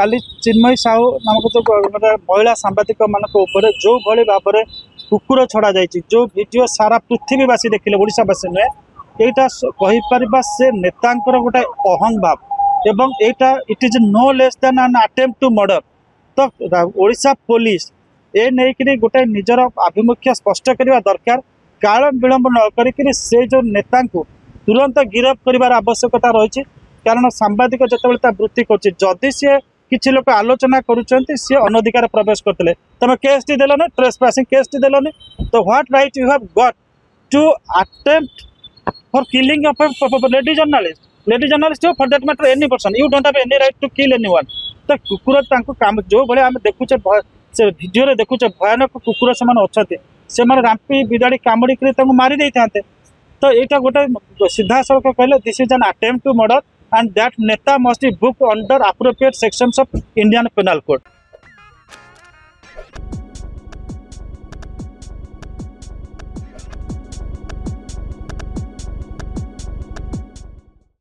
काली चिन्मयी साहू नामक जो महिला सांबादिक मान जो भली भाव में कुकुर छड़ा जाइए जो वीडियो सारा पृथ्वीवासी देखिले ओडिशावासी नुहे यहाँ कहीपर से नेता गोटे अहंग भाव एवं यहाँ it is no less than an attempt to murder. तो ओडिशा पुलिस ए नहीं गोटे निजर आभिमुख्य स्पष्ट करने दरकार काल विलंब न करी से जो नेता को तुरंत गिरफ कर आवश्यकता रही कारण सांबादिक जिते वृत्ति करी सी किसी लोग आलोचना करुँच सी अनधिकार प्रवेश करते तुम केस टी देलनि ट्रेसपासिंग केस टी देलनि तो what right you have got to attempt for killing of lady journalist for that matter any person you don't have any right to kill anyone. तो कुकुर तांको जो भाई आम देखुचे से वीडियो देखुचे भयानक कुकुर से अच्छा से रांपी बिदाड़ी कामुड़ी मारी दे था। तो यहाँ गोटे सीधा सड़क कहले this is an attempt to murder and that neta must be booked under appropriate sections of Indian Penal Code.